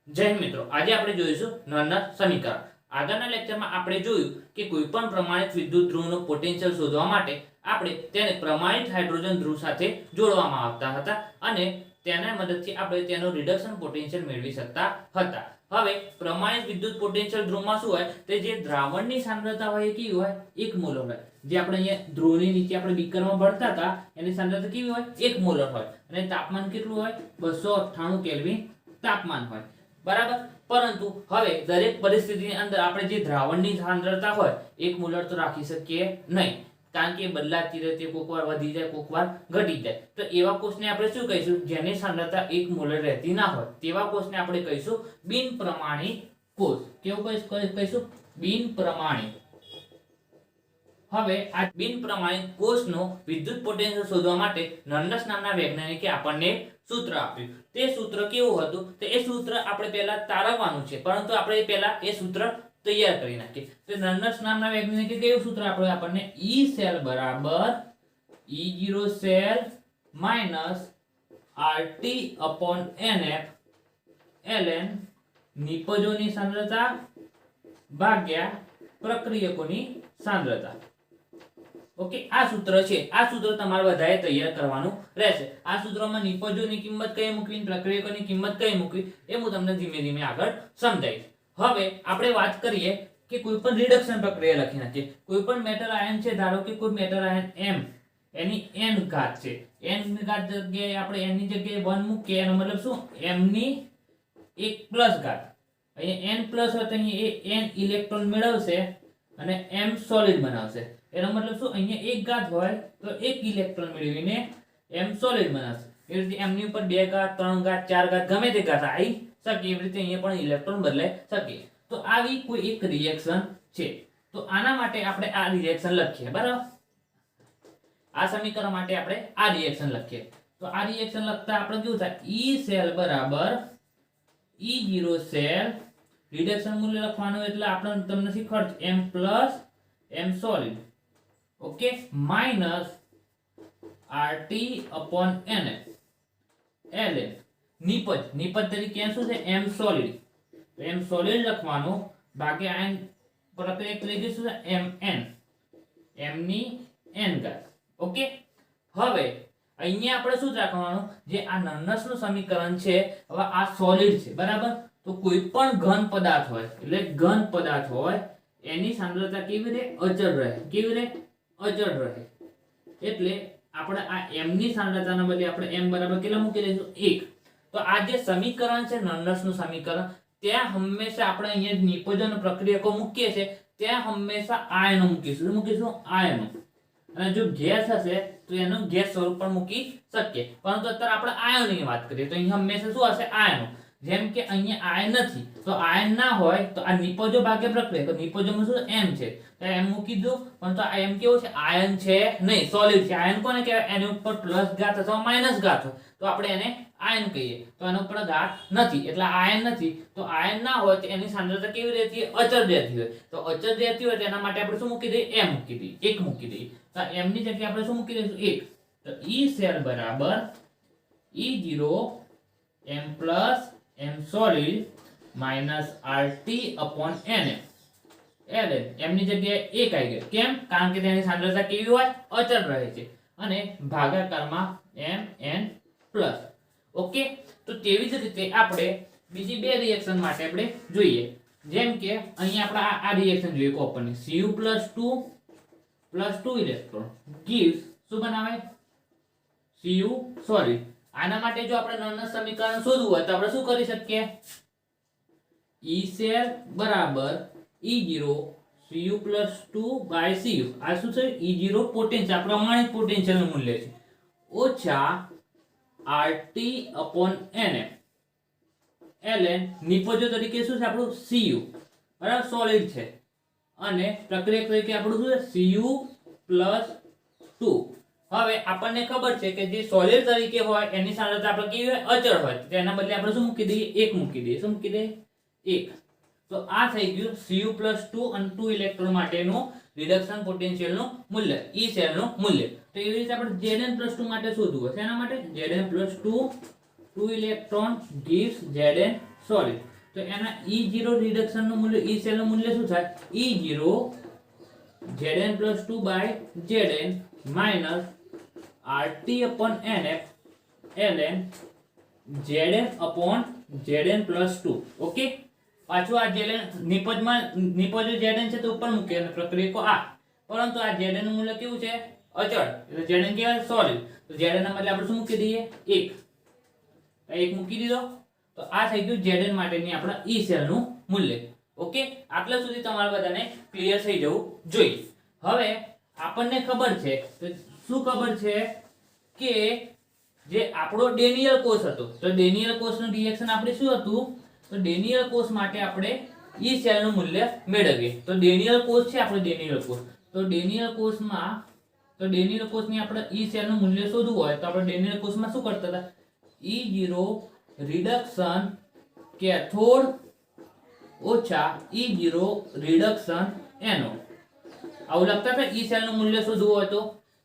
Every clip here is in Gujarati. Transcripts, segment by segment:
જય હિન્દ મિત્રો, આજે આપણે જોઈશું નળના સમીકરણ. આગળના લેક્ચરમાં આપણે જોયું કે કોઈપણ પ્રમાણિત વિદ્યુત ધ્રુવનું પોટેન્શિયલ શોધવા માટે આપણે તેને પ્રમાણિત હાઇડ્રોજન ધ્રુવ સાથે જોડવામાં આવતા હતા અને તેના મદદથી આપણે તેનું રિડક્શન પોટેન્શિયલ મેળવી શકતા હતા. હવે પ્રમાણિત વિદ્યુત પોટેન્શિયલ ધ્રુવમાં શું હોય, તે જે દ્રાવણની સાંદ્રતા હોય એ કેવી હોય, 1 મોલર હોય. જે આપણે અહીંયા ધ્રુવની નીચે આપણે બીકરમાં ભરતા હતા એની સાંદ્રતા કેવી હોય, 1 મોલર હોય અને તાપમાન કેટલું હોય, 298 કેલ્વિન તાપમાન હોય. બરાબર. પરંતુ હવે દરેક પરિસ્થિતિની અંદર આપણે જે દ્રાવણની સાંદ્રતા હોય 1 મોલર તો રાખી શકીએ નહીં, કારણ કે બદલાતી રહે, તે કોકવાર વધી જાય, કોકવાર ઘટી જાય. તો એવા કોષને આપણે શું કહીશું, જેની સાંદ્રતા 1 મોલર રહેતી ના હોય તેવા કોષને આપણે કહીશું બિનપ્રમાણિત કોષ. કેવું કહીશું? બિનપ્રમાણિત. હવે આ બિનપ્રમાણિત કોષનો વિદ્યુત પોટેન્શિયલ શોધવા માટે નર્નસ નામના વૈજ્ઞાનિકે આપણને સૂત્ર આપ્યું. તે સૂત્ર કેવું હતું, તો એ સૂત્ર આપણે પહેલા તારવવાનું છે, પરંતુ આપણે પહેલા એ સૂત્ર તૈયાર કરી નાખીએ. તો નર્નસ નામના વૈજ્ઞાનિકે કેવું સૂત્ર આપ્યું આપણને, E સેલ બરાબર E0 cell minus RT upon NF ln નિપજોની સાંદ્રતા ભાગ્યા પ્રક્રિયકોની સાંદ્રતા. ઓકે, આ સૂત્ર છે. આ સૂત્ર તમારે બધાએ તૈયાર કરવાનું રહેશે. આ સૂત્રમાં નિપજોની કિંમત કઈ મૂકવી, પ્રક્રિયકોની કિંમત કઈ મૂકવી, એ હું તમને ધીમે ધીમે આગળ સમજાવીશ. હવે આપણે વાત કરીએ કે કોઈ પણ રિડક્શન પ્રક્રિયા લખી નાખીએ. કોઈ પણ મેટલ આયન છે, ધારો કે કોઈ મેટલ આયન M, એની n ઘાત છે. n ઘાત જગ્યાએ આપણે n ની જગ્યાએ 1 મૂકીએ, એનો મતલબ શું, m ની 1 પ્લસ ઘાત. અહીંયા n પ્લસ હોય તો અહીંયા n ઇલેક્ટ્રોન મેળવશે અને m સોલિડ બનાવશે. એનો મતલબ શું, અહીંયા 1 ઘાત હોય તો 1 ઇલેક્ટ્રોન મેળવીને m સોલિડ બનાવશે. એ રીતે m ની ઉપર 2 ઘાત, 3 ઘાત, 4 ઘાત ગમે તે ઘાત આવી શકે. એવી રીતે અહીંયા પણ ઇલેક્ટ્રોન બદલાઈ શકે. તો આવી કોઈ એક રિએક્શન છે. તો આના માટે આપણે આ રિએક્શન લખીએ. બરાબર. આ સમીકરણ માટે આપણે આ રિએક્શન લખીએ. તો આ રિએક્શન લખતા આપણે કેવું થાય, E સેલ બરાબર E0 સેલ, રિડક્શન મૂલ્ય લખવાનું એટલે આપણે તમને શીખવાડશું m plus m solid, okay, minus RT upon NF ln નિપજ તરીકે શું છે, m સોલિડ. તો m સોલિડ લખવાનું ભાગ્યા આયન પ્રક્રિયા તરીકે શું છે, mn, m ની n ઘાત. ઓકે. હવે અહીંયા આપણે શું રાખવાનું, જે આ નર્નસનું સમીકરણ છે, હવે આ સોલિડ છે. બરાબર. તો કોઈ પણ ઘન પદાર્થ હોય, એટલે ઘન પદાર્થ હોય એની સાંદ્રતા કેવી રહે, અચળ રહે. કેવી રહે, અચળ રહે. એટલે આપણે આ m ની સાંદ્રતાના બદલે આપણે m બરાબર કેટલા મૂકી દઈશું, 1. તો આ જે સમીકરણ છે નર્નસનું સમીકરણ, ત્યાં હંમેશા આપણે અહીંયા નિપજન પ્રક્રિયકો મૂકીએ છીએ, ત્યાં હંમેશા આયનો મૂકીશું. શું મૂકીશું, આયનો. અને જો ગેસ હશે તો એનું ગેસ સ્વરૂપ પણ મૂકી શકીએ, પરંતુ અત્યારે આપણે આયનની વાત કરીએ તો અહીં હંમેશા શું હશે, આયનો. જેમ કે અહીંયા આયન નથી, તો આયન ના હોય તો આ નિપજો ભાગ્ય પ્રક્રિયા, તો નિપજોમાં શું m છે, તો m મૂકી દો. પરંતુ આ m કેવો છે, આયન છે નહીં, સોલિડ છે. આયન કોને કહેવાય, એની ઉપર પ્લસ ઘાત અથવા માઈનસ ઘાત હોય તો આપણે એને આયન કહીએ. તો એના ઉપર ઘાત નથી એટલે આયન નથી. તો આયન ના હોય તો એની સાંદ્રતા કેવી રહેતી હોય, અચળ રહેતી હોય. તો અચળ રહેતી હોય તેના માટે આપણે શું મૂકી દઈએ, m મૂકી દઈએ, 1 મૂકી દઈએ. તો m ની જગ્યાએ આપણે શું મૂકી દઈશું, 1. તો E સેલ બરાબર E0 m plus m solid minus RT upon NF ln m ની જગ્યાએ 1 આવી ગયો. કેમ? કારણ કે તેની સાંદ્રતા કેવી હોય, અચળ રહે છે. અને ભાગાકારમાં mn પ્લસ. ઓકે. તો તેવી જ રીતે આપણે બીજી બે રિએક્શન માટે આપણે જોઈએ. જેમ કે અહીંયા આપણે આ રિએક્શન જોઈએ, કોપરની Cu+2 પ્લસ 2 ઇલેક્ટ્રોન gives શું બનાવે, Cu સોલિડ. આના માટે જો આપણે નર્નસ સમીકરણ શોધવું હોય તો આપણે શું કરી શકીએ, E સેલ બરાબર E0 Cu+2 બાય Cu. આ શું છે, E0 પોટેન્શિયલ, પ્રમાણિત પોટેન્શિયલનું મૂલ્ય છે, ઓછા RT upon NF ln નિપજો તરીકે શું છે આપણું, Cu. બરાબર, સોલિડ છે. અને પ્રક્રિયા તરીકે આપણું શું છે, Cu+2. હવે આપણને ખબર છે કે જે સોલિડ તરીકે હોય એની સાંદ્રતા આપણે કેવી હોય, અચળ હોય. તેના બદલે આપણે શું મૂકી દઈએ, 1 મૂકી દઈએ. શું મૂકી દઈએ, 1. તો આ થઈ ગયું Cu+2 અને 2 ઇલેક્ટ્રોન માટેનું રિડક્શન પોટેન્શિયલનું મૂલ્ય, E સેલનું મૂલ્ય. તો એવી રીતે આપણે Zn+2 માટે શોધવું હોય. એના માટે Zn+2 2 electron gives Zn solid. તો એના E0 રિડક્શન નું મૂલ્ય E સેલ નું મૂલ્ય શું થાય? E0 Zn plus 2 by Zn minus RT upon NF ln Zn upon Zn plus 2. Okay, પાછું આ Zn નિપજ Zn છે તો ઉપર મૂકે અને પ્રક્રિયકો આ, પરંતુ આ Zn નું મૂલ્ય કેવું છે? અચળ. એટલે Zn કેવાય સોલિડ. તો Zn ના બદલે આપણે શું મૂકી દઈએ? 1. 1 મૂકી દીધો. તો આ થઈ ગયું Zn માટેની આપણા E સેલ નું મૂલ્ય. ઓકે, આટલા સુધી તમારા બધાને ક્લિયર થઈ જવું જોઈએ. હવે આપણને ખબર છે, તો શું ખબર છે કે જે આપણો ડેનિયલ કોષ હતો, તો ડેનિયલ કોષનું રિએક્શન આપણે શું હતું? તો ડેનિયલ કોષ માટે આપણે E સેલ નું મૂલ્ય મેળવીએ. તો ડેનિયલ કોષ છે આપણો ડેનિયલ કોષ. તો ડેનિયલ કોષમાં, તો ડેનિયલ કોષની આપણે E સેલ નું મૂલ્ય શોધવું હોય તો આપણે ડેનિયલ કોષમાં શું કરતા હતા? E0 રિડક્શન કેથોડ ઓછા E0 રિડક્શન એનોડ, આવું લખતા હતા E સેલ નું મૂલ્ય શોધવું હોય તો.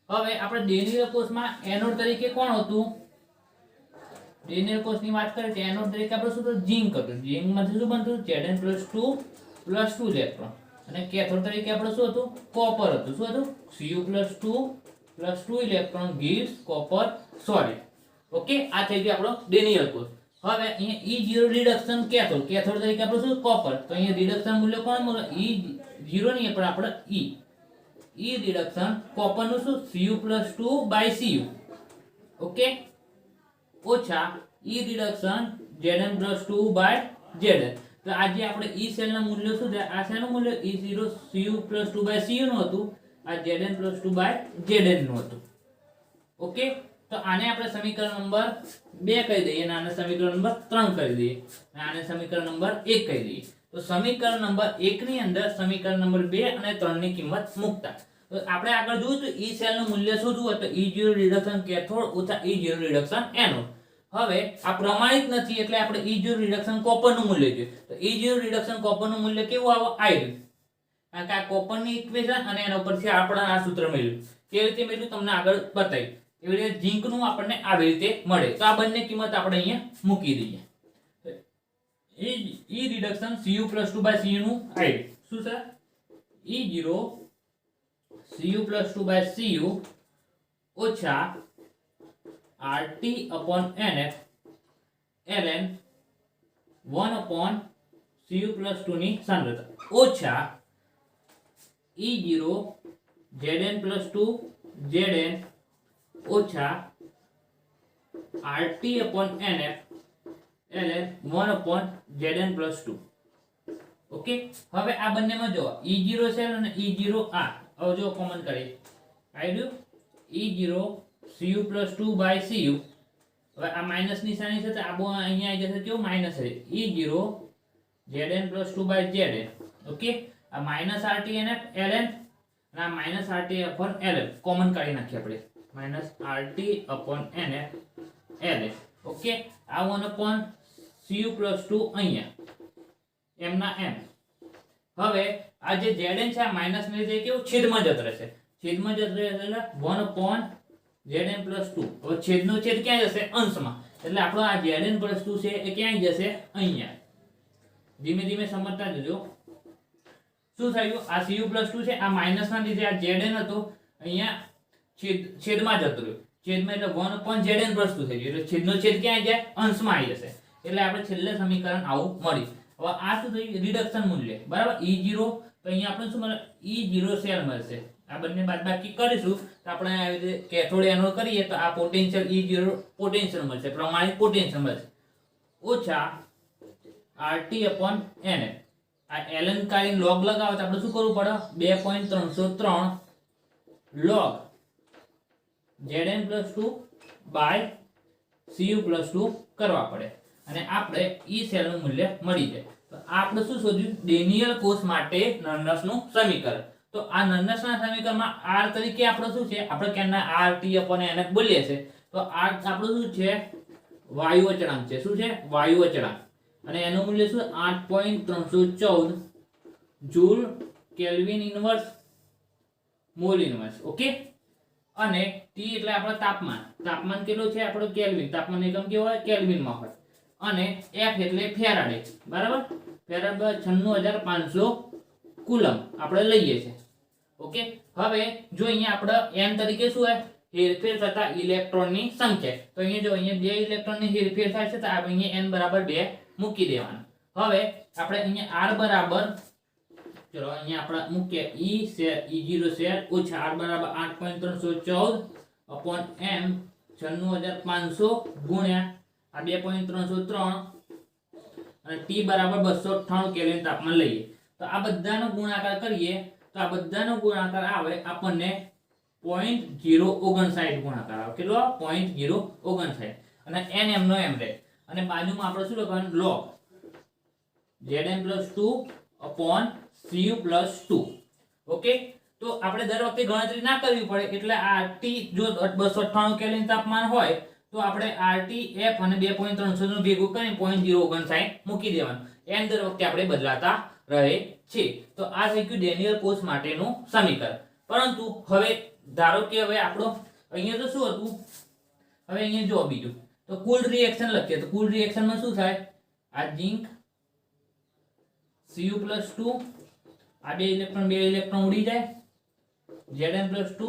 હવે આપણે ડેનિયલ કોષમાં એનોડ તરીકે કોણ હતું? ડેનિયલ કોષની વાત કરીએ તો એનોડ તરીકે આપણે શું હતું? ઝિંક હતું. ઝિંક માંથી શું બનતું? Zn+2 electron. અને કેથોડ તરીકે આપણે શું હતું? કોપર હતું. શું હતું? Cu+2 electron gives copper solid. Okay, આ થઈ ગયો આપણો ડેનિયલ કોષ. હવે અહીંયા E0 રિડક્શન કેથોડ, કેથોડ તરીકે આપણે શું? કોપર. તો અહીંયા રિડક્શન મૂલ્ય કોણ મળે? E0 નહીં પણ આપણે E રિડક્શન કોપર નું શું? Cu+2/Cu. ઓકે, ઓછા E રિડક્શન Zn+2/Zn. તો આજે આપણે E સેલ ના મૂલ્ય શું છે? આ શેનું મૂલ્ય? E0 Cu+2/Cu નું હતું, આ Zn+2/Zn નું હતું. ઓકે, તો આને આપણે સમીકરણ નંબર 2 કહી દઈએ અને આને સમીકરણ નંબર 3 કહી દઈએ અને આને સમીકરણ નંબર 1 કહી દઈએ. તો સમીકરણ નંબર 1 ની અંદર સમીકરણ નંબર 2 અને 3 ની કિંમત મૂકતા, તો આપણે આગળ જોયું તો E સેલ નું મૂલ્ય શોધવું હોય તો E0 રિડક્શન કેથોડ ઓછા E0 રિડક્શન એનોડ. હવે આ પ્રમાણિત નથી એટલે આપણે E0 રિડક્શન કોપર નું મૂલ્ય જોઈએ. તો E0 રિડક્શન કોપર નું મૂલ્ય કેવું આવે? આયર્ન. કારણ કે આ કોપર ની ઇક્વેશન અને એના ઉપરથી આપણે આ સૂત્ર મેળવ્યું. કેવી રીતે મેળવ્યું તમને આગળ બતાવી. એવી રીતે ઝિંક નું આપણને આવી રીતે મળે. તો આ બંને કિંમત આપણે અહીંયા મૂકી દઈએ. E રિડક્શન Cu+2/Cu નું આયર્ન શું છે? E0 Cu+2/Cu ઓછા RT upon NF ln 1/Cu+2 ની સાંદ્રતા ઓછા E0 Zn+2 Zn ઓછા RT upon NF ln 1/Zn+2. Okay, હવે આ બંનેમાં જો E0 સેલ અને E0 આ હવે જો કોમન કરીએ આવ્યું E0 Cu+2/Cu. હવે આ માઈનસ નિશાની છે તો આ અહીંયા આવી જશે કેવું? માઈનસ છે. E0 Zn+2/Zn. ઓકે, આ માઈનસ RT NF ln અને આ minus RT upon ln common કાઢી નાખીએ આપણે. Minus RT upon NF ln. Okay, આ 1/Cu+2 અહીંયા એમના એમ. હવે આ જે Zn છે આ માઈનસ ને લીધે કેવું? છેદમાં જતો રહેશે. છેદમાં જતો રહેશે એટલે 1/Zn+2. હવે છેદનો છેદ ક્યાં જશે? અંશમાં. એટલે આપણો આ Zn+2 છે એ ક્યાં જશે? અહીંયા. ધીમે ધીમે સમજતા જજો. શું થયું? આ Cu+2 છે આ માઈનસ ના લીધે આ Zn હતો અહીંયા છેદમાં જતો રહ્યો. છેદમાં એટલે 1/Zn+2 થઈ ગયું. એટલે છેદનો છેદ ક્યાં જાય? અંશમાં આવી જશે. એટલે આપણે છેલ્લે સમીકરણ આવું મળ્યું. હવે આ શું થયું? રિડક્શન મૂલ્ય બરાબર E0. તો અહીંયા આપણે શું મળે? E0 સેલ મળશે. આ બંને બાદબાકી કરીશું તો આપણે આવી રીતે કેથોડ એનોડ કરીએ તો આ પોટેન્શિયલ E0 પોટેન્શિયલ મળશે, પ્રમાણિત પોટેન્શિયલ મળશે ઓછા RT upon NF. આ ln કાઢીને log લગાવો તો આપણે શું કરવું પડે? 2.303 log Zn+2/Cu+2 કરવા પડે અને આપણે E સેલ નું મૂલ્ય મળી જાય. તો આપણે શું શોધ્યું? ડેનિયલ કોષ માટે નર્નસ નું સમીકરણ. તો આ નર્નસ ના સમીકરણમાં R તરીકે આપણે શું છે? આપણે કેના RT upon NF બોલીએ છે. તો R આપણું શું છે? વાયુ અચળાંક છે. શું છે? વાયુ અચળાંક. અને એનું મૂલ્ય શું? 8.314 joule kelvin inverse mall inverse. Okay, અને T એટલે આપણો તાપમાન. તાપમાન કેટલું છે? આપણો કેલ્વિન. તાપમાન એકમ કેવો હોય? કેલ્વિન માં હોય. અને F એટલે ફેરાડે, બરાબર. ફેરાડ 96500 કુલમ આપણે લઈએ છે. ઓકે. હવે જો અહીંયા આપણે n તરીકે શું હોય, હેરફેર થતા ઇલેક્ટ્રોનની સંખ્યા. તો અહીંયા જો અહીંયા બે ઇલેક્ટ્રોનની હેરફેર થાય છે તો આપણે અહીંયા n બરાબર 2 મૂકી દેવાનું. હવે આપણે અહીંયા r બરાબર, ચલો અહીંયા આપણે મૂકીએ E0 શેર ઓછા r બરાબર 8.314 upon m 96500 ગુણ્યા આ 2.303 અને T બરાબર 298 કેલ્વિન તાપમાન લઈએ. તો આ બધાનો ગુણાકાર કરીએ તો આ બધાનો ગુણાકાર આવે આપણને 0.059 ગુણાકાર આવે. કેટલો? 0.059. અને n m નો m રહે. અને બાજુમાં આપણે શું લખવાનું? log Zn+2 upon Cu + 2. Okay. તો આપણે દર વખતે ગણતરી ના કરવી પડે એટલે RT જો 298 કેલ્વિન તાપમાન હોય તો આપણે RT F અને 2.300 નું ભેગું કરીને 0.059 મૂકી દેવાનું. n દર વખતે આપણે બદલાતા રહે છે. તો આ થઈ ગયું ડેનિયલ કોષ માટેનું સમીકરણ. પરંતુ હવે ધારો કે હવે આપણો અહીંયા તો શું હતું, હવે અહીંયા જો બીજું તો કુલ રિએક્શન લખીએ તો કુલ રિએક્શનમાં શું થાય? આ ઝિંક Cu+2, આ બે ઇલેક્ટ્રોન ઉડી જાય, Zn+2 Cu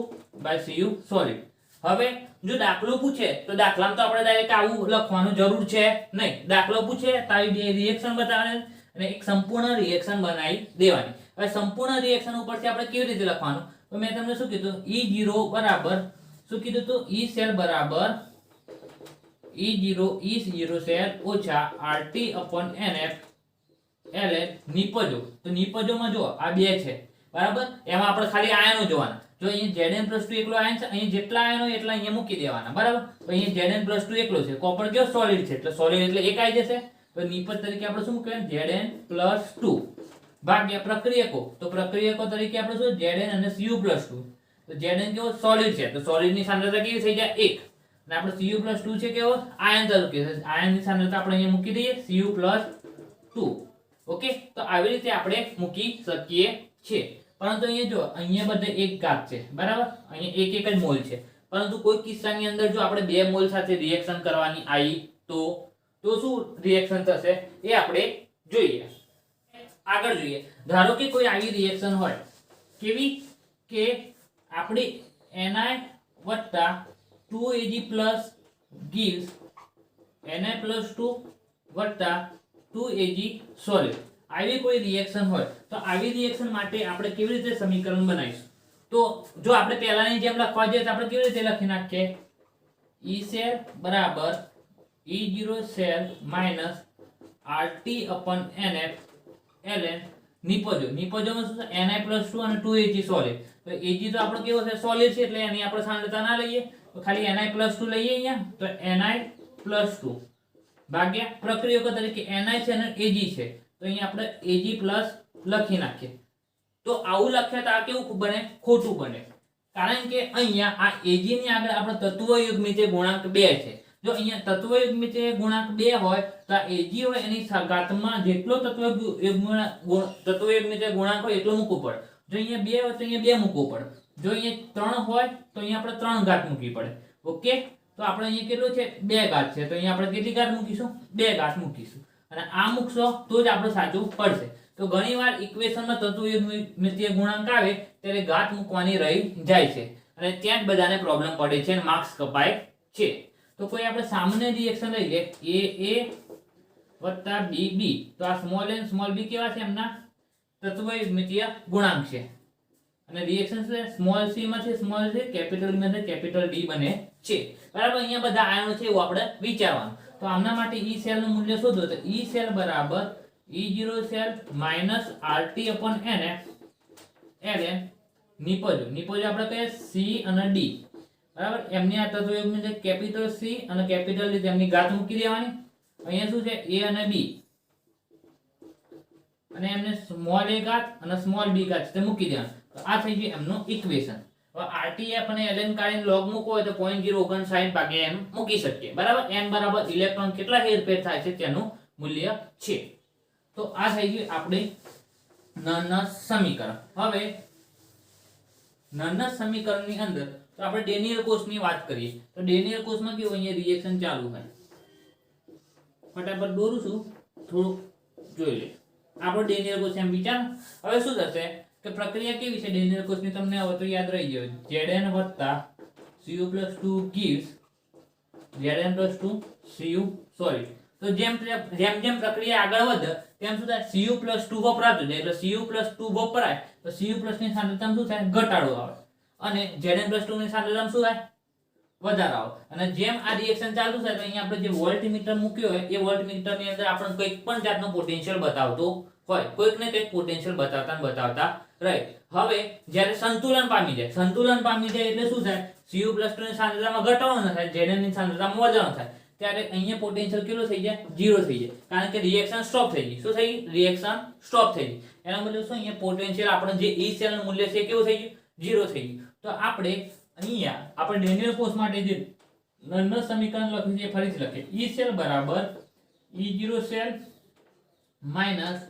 સોલિડ. હવે જો દાખલો પૂછે તો દાખલામાં તો આપણે ડાયરેક્ટ આવું લખવાનું જરૂર છે નહીં. દાખલો પૂછે તો આવી બે રિએક્શન બતાવવાની અને એક સંપૂર્ણ રિએક્શન બનાવી દેવાની. હવે સંપૂર્ણ રિએક્શન ઉપરથી આપણે કેવી રીતે લખવાનું? તો મેં તમને શું કીધું? E0 બરાબર શું કીધું? તો E સેલ બરાબર E0 સેલ ઓછા RT upon NF ln નિપજો. તો નિપજોમાં જો આ બે છે, બરાબર. એમાં આપણે ખાલી આયનો જોવાના. જો અહીંયા Zn+2 એકલો આયન છે, અહીં જેટલા આયનો એટલા અહીંયા મૂકી દેવાના, બરાબર. તો અહીંયા Zn+2 એકલો છે, કોપર કેવો? સોલિડ છે, એટલે સોલિડ એટલે એક આવી જશે. તો નિપજ તરીકે આપણે શું મૂકવાનું? Zn+2 ભાગ્યા પ્રક્રિયકો. તો પ્રક્રિયકો તરીકે આપણે શું? Zn અને Cu+2. તો Zn કેવો? સોલિડ છે, તો સોલિડની સાંદ્રતા કેવી થઈ જાય? 1. અને આપણે Cu+2 છે કેવો? આયન તરીકે. આયનની સાંદ્રતા આપણે અહીંયા મૂકી દઈએ Cu+2. ઓકે. તો આવી રીતે આપણે મૂકી શકીએ છીએ. પરંતુ અહીંયા જો અહીંયા બધે એક ઘાત છે, બરાબર. અહીંયા એક જ મોલ છે. પરંતુ કોઈ કિસ્સાની અંદર જો આપણે બે મોલ સાથે રિએક્શન કરવાની આવી તો શું રિએક્શન થશે એ આપણે જોઈએ. આગળ જોઈએ. ધારો કે કોઈ આવી રિએક્શન હોય, કેવી કે આપણી Ni + 2Ag+ gives Ni+2 + 2Ag solid. આવી કોઈ રિએક્શન હોય તો આવી રિએક્શન માટે આપણે કેવી રીતે સમીકરણ બનાવીશું? તો જો આપણે પહેલાની જેમ લખવા જઈએ તો આપણે કેવી રીતે લખી નાખીએ? E સેલ બરાબર E0 cell - RT upon NF ln નિપજો. નિપજોમાં શું છે? Ni+2 અને 2Ag સોલિડ. તો Ag તો આપણો કેવો છે? સોલિડ છે, એટલે એની આપણે સાંદ્રતા ના લઈએ. તો ખાલી Ni+2 લઈએ અહીંયા. તો Ni+2 ભાગ્યા પ્રક્રિયકો તરીકે Ni છે અને Ag છે. તો અહીંયા આપણે Ag+ લખી નાખીએ. તો આવું લખ્યા તો આ કેવું બને? ખોટું બને. કારણ કે અહીંયા આ Ag ની આગળ આપણો તત્વયુગ્મિત ગુણાંક 2 છે. જો અહીંયા તત્વયુગ્મિત ગુણાંક 2 હોય તો આ Ag હોય એની ઘાતમાં જેટલો તત્વયુગ્મિત ગુણાંક હોય એટલો મૂકવો પડે. જો અહીંયા 2 હોય તો અહીંયા 2 મૂકવો પડે. જો અહીંયા 3 હોય તો અહીંયા આપણે 3 ઘાત મૂકવી પડે. ઓકે. તો આપણે અહીંયા કેટલું છે? 2 ઘાત છે. તો અહીંયા આપણે કેટલી ઘાત મૂકીશું? 2 ઘાત મૂકીશું. અને આ મૂકશો તો જ આપણે સાચું પડશે. તો ઘણીવાર ઇક્વેશનમાં તત્વયુગ્મિતીય ગુણાંક આવે ત્યારે ઘાત મૂકવાની રહી જાય છે અને ત્યાં જ બધાને પ્રોબ્લેમ પડે છે અને માર્ક્સ કપાય છે. તો કોઈ આપણે સામાન્ય રિએક્શન લઈએ AA + BB. તો આ સ્મોલ n સ્મોલ b કેવા છે? એમના તત્વયુગ્મિતીય ગુણાંક છે. અને રિએક્શન છે સ્મોલ c માં છે સ્મોલ c, કેપિટલ b માં છે કેપિટલ D બને છે, બરાબર. અહીંયા બધા આયનો છે એવું આપણે વિચારવાનું. તો આમના માટે E સેલ નું મૂલ્ય શોધો. તો E સેલ બરાબર E0 cell - RT upon NF ln નિપજો. નિપજો આપણે કહીએ C અને D, બરાબર. એમની આ તત્વયુગ્મ છે કેપિટલ C અને કેપિટલ D, તેમની ઘાત મૂકી દેવાની. અહીંયા શું છે? A અને B અને એમને સ્મોલ a ઘાત અને સ્મોલ b ઘાત તે મૂકી દેવાનું. તો આ થઈ ગયું એમનું ઇક્વેશન. હવે RTF અને ln કાઢીને log મૂકવો હોય તો 0.059 ભાગ્યા n મૂકી શકીએ, બરાબર. n બરાબર ઇલેક્ટ્રોન કેટલા હેરફેર થાય છે તેનું મૂલ્ય છે. તો આ થઈ ગયું આપણે નળના સમીકરણ. હવે નળના સમીકરણની અંદર તો આપણે ડેનિયલ કોષની વાત કરીએ. તો ડેનિયલ કોષમાં કેવું? અહીંયા રિએક્શન ચાલુ હોય, ફટાફટ દોરું છું, થોડું જોઈ લે. આપણો ડેનિયલ કોષ એમ વિચાર. હવે શું થશે કે પ્રક્રિયા કેવી છે ડેનિયલ કોષની તમને હવે તો યાદ રહી ગયો. Zn + Cu + 2 gives Zn + 2 Cu sorry. તો જેમ જેમ પ્રક્રિયા આગળ વધે તેમ શું થાય, Cu + 2 વપરાતું જાય. એટલે Cu + 2 વપરાય તો Cu+ ની સાંદ્રતામાં શું થાય, ઘટાડો આવે. અને Zn + 2 ની સાંદ્રતામાં શું થાય, વધારો આવે. અને જેમ આ રિએક્શન ચાલુ થાય તો અહીંયા આપણે જે વોલ્ટમીટર મૂક્યો હોય એ વોલ્ટમીટર ની અંદર આપણને કંઈક પણ જાતનો પોટેન્શિયલ બતાવતો હોય, કોઈક ને કંઈક પોટેન્શિયલ બતાવતા રહે. હવે જ્યારે સંતુલન પામી જાય એટલે શું થાય, Cu + 2 ની સાંદ્રતામાં ઘટાડો ન થાય, Zn ની સાંદ્રતામાં વધારો થાય. ત્યારે અહીંયા પોટેન્શિયલ કેટલો થઈ જાય, 0 થઈ જાય. કારણ કે રિએક્શન સ્ટોપ થઈ ગઈ. શું થઈ ગઈ, રિએક્શન સ્ટોપ થઈ ગઈ. એનો મતલબ શું, અહીંયા પોટેન્શિયલ આપણે જે E સેલ નું મૂલ્ય છે કેવું થઈ ગયું, 0 થઈ ગયું. તો આપણે અહીંયા આપણે ડેનિયલ કોષ માટે જે નંબર સમીકરણ લખ્યું છે ફરીથી લખીએ. E સેલ બરાબર E0 cell minus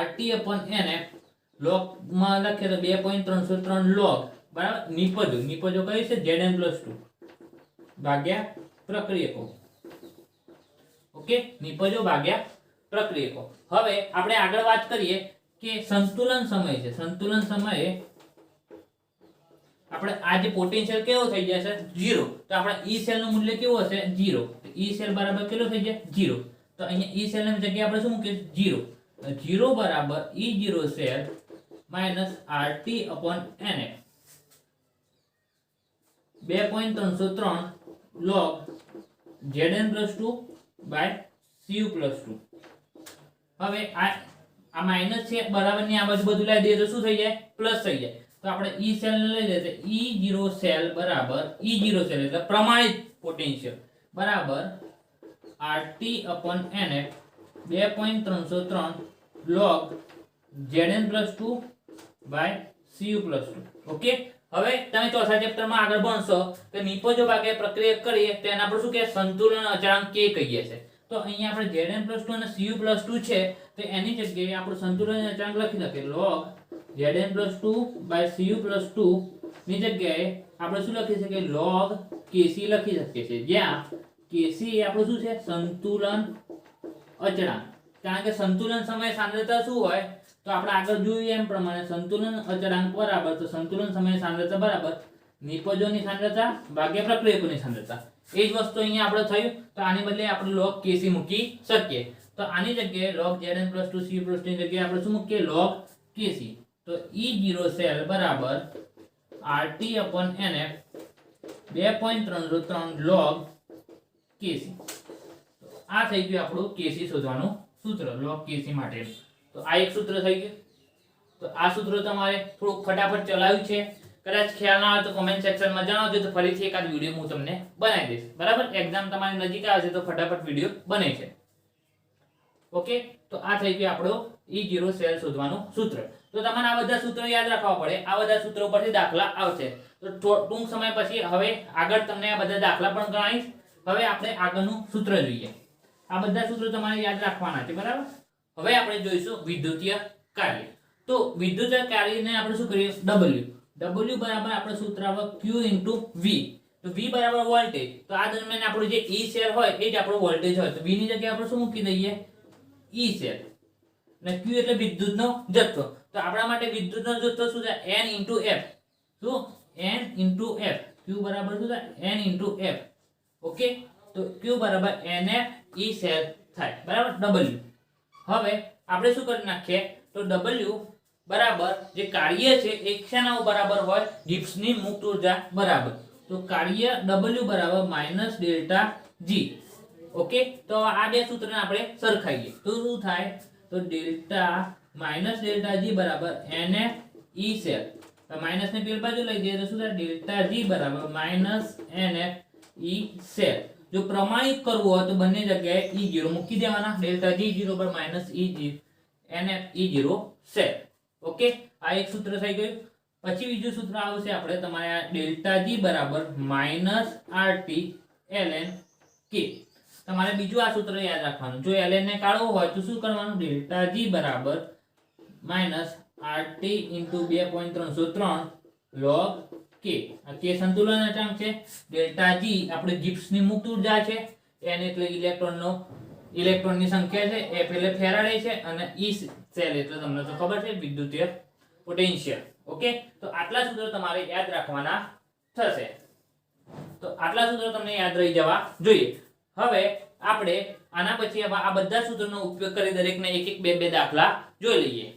RT/NF log માં લખીએ તો 2.303 log બરાબર. નિપજો કઈ છે, Zn + 2 ભાગ્યા પ્રક્રિયકો. ઓકે, નિપજો ભાગ્યા પ્રક્રિયકો. હવે આપણે આગળ વાત કરીએ કે સંતુલન સમય છે. સંતુલન સમયે આપણે આ જે પોટેન્શિયલ કેવો થઈ જાય છે, 0. તો આપણા E સેલ નું મૂલ્ય કેવું હશે, 0. તો E સેલ બરાબર કેટલો થઈ જાય, 0. તો અહીંયા E સેલ ની જગ્યાએ આપણે શું મૂકીએ, 0. 0 બરાબર E0 cell minus RT/NF 2.303 log Zn + 2 Cu + 2. હવે આ માઈનસ છે બરાબર ની આ બાજુ બધું લાવી દઈએ તો શું થઈ જાય, પ્લસ થઈ જાય. તો આપણે E સેલ ને લઈ લઈએ તો E0 સેલ બરાબર E0 સેલ એટલે પ્રમાણિત પોટેન્શિયલ બરાબર RT/NF 2.303 log Zn + 2 Cu + 2. Okay, હવે તમે ચોથા ચેપ્ટરમાં આગળ ભણશો કે નિપજો ભાગે પ્રક્રિયા કરીએ તેને આપણે શું કહીએ, સંતુલન અચળાંક K કહીએ છીએ. તો અહીંયા આપણે Zn + 2 અને Cu + 2 છે તો એની જગ્યાએ આપણે સંતુલન અચળાંક લખી શકીએ log Zn + 2 Cu + 2 ની જગ્યાએ આપણે શું લખી શકીએ, log Kc લખી શકીએ છીએ. જ્યાં Kc એ આપણું શું છે, સંતુલન અચળાંક. કારણ કે સંતુલન સમય સાંદ્રતા શું હોય તો આપણે આગળ જોયું એમ પ્રમાણે સંતુલન અચળાંક બરાબર તો સંતુલન સમય સાંદ્રતા બરાબર નિપજોની સાંદ્રતા ભાગ્યા પ્રક્રિયકોની સાંદ્રતા. એ જ વસ્તુ અહીંયા આપણે થયું. તો આની બદલે આપણે log Kc મૂકી શકીએ. તો આની જગ્યાએ log Zn + 2 Cu + 2 ની જગ્યાએ આપણે શું મૂકીએ, log Kc. તો E0 સેલ બરાબર RT/NF 2.303 log Kc. આ થઈ ગયું આપણું Kc શોધવાનું સૂત્ર log Kc માટે. તો આ એક સૂત્ર થઈ ગયું. તો આ સૂત્ર તમારે થોડુંક ફટાફટ ચલાવ્યું છે. કદાચ ખ્યાલ ના આવે તો કોમેન્ટ સેક્શનમાં જણાવજો તો ફરીથી એકાદ વિડિયો હું તમને બનાવી દઈશ. બરાબર, એક્ઝામ તમારી નજીક આવે છે તો ફટાફટ વિડિયો બને છે. ઓકે, તો આ થઈ ગયું આપણો E0 સેલ શોધવાનું સૂત્ર. તો તમારે આ બધા સૂત્રો યાદ રાખવા પડે. આ બધા સૂત્રો પરથી દાખલા આવશે. તો ટૂંક સમય પછી હવે આગળ તમને આ બધા દાખલા પણ ગણાવીશ. હવે આપણે આગળનું સૂત્ર જોઈએ. આ બધા સૂત્રો તમારે યાદ રાખવાના છે. બરાબર, હવે આપણે જોઈશું વિદ્યુતીય કાર્ય. તો વિદ્યુતીય કાર્યને આપણે શું કરીએ, W બરાબર આપણે સૂત્ર આવે Q * V. તો V બરાબર વોલ્ટેજ. તો આ દરમિયાન આપણું જે E સેલ હોય એ જ આપણો વોલ્ટેજ હોય. તો V ની જગ્યાએ આપણે શું મૂકી દઈએ, E સેલ. અને Q એટલે વિદ્યુતનો જથ્થો. તો આપણા માટે વિદ્યુતનો જથ્થો શું છે, N * F. શું, N * F. Q બરાબર શું થાય, N * F. ઓકે, તો Q બરાબર NF E સેલ થાય. બરાબર, W. હવે આપણે શું કરી નાખીએ, તો W બરાબર જે કાર્ય છે એ શેના બરાબર હોય, ગિબ્સની મુક્ત ઊર્જા બરાબર. તો કાર્ય W બરાબર -ΔG. ઓકે, તો આ બે સૂત્રને આપણે સરખાઈએ તો શું થાય, તો ΔG બરાબર NF E સેલ. તો માઈનસ ને પેલી બાજુ લઈ જઈએ તો શું થાય, ΔG બરાબર -NF E સેલ. જો પ્રમાણિત કરવું હોય તો બંને જગ્યાએ E0 મૂકી દેવાના. ΔG0 પર -NF E0 સેલ. ઓકે, આ એક સૂત્ર થઈ ગયું. પછી બીજું સૂત્ર આવશે આપણે તમારે ΔG બરાબર -RT ln K. તમારે બીજું આ સૂત્ર યાદ રાખવાનું. જો ln ને કાઢવું હોય તો શું કરવાનું, ΔG બરાબર -RT * 2.303 log K. આ K સંતુલન અચળાંક છે. ΔG આપણે ગિબ્સની મુક્ત ઊર્જા છે. N એટલે ઇલેક્ટ્રોનનો ઇલેક્ટ્રોનની સંખ્યા છે, F એટલે ફેરાડે છે અને E સેલ એટલે તમને તો ખબર છે વિદ્યુતીય પોટેન્શિયલ. ઓકે, તો આટલા સૂત્રો તમારે યાદ રાખવાના થશે. તો આટલા સૂત્રો તમને યાદ રહી જવા જોઈએ. હવે આપણે આના પછી આ બધા સૂત્રોનો ઉપયોગ કરી દરેકને એક એક બે દાખલા જોઈ લઈએ.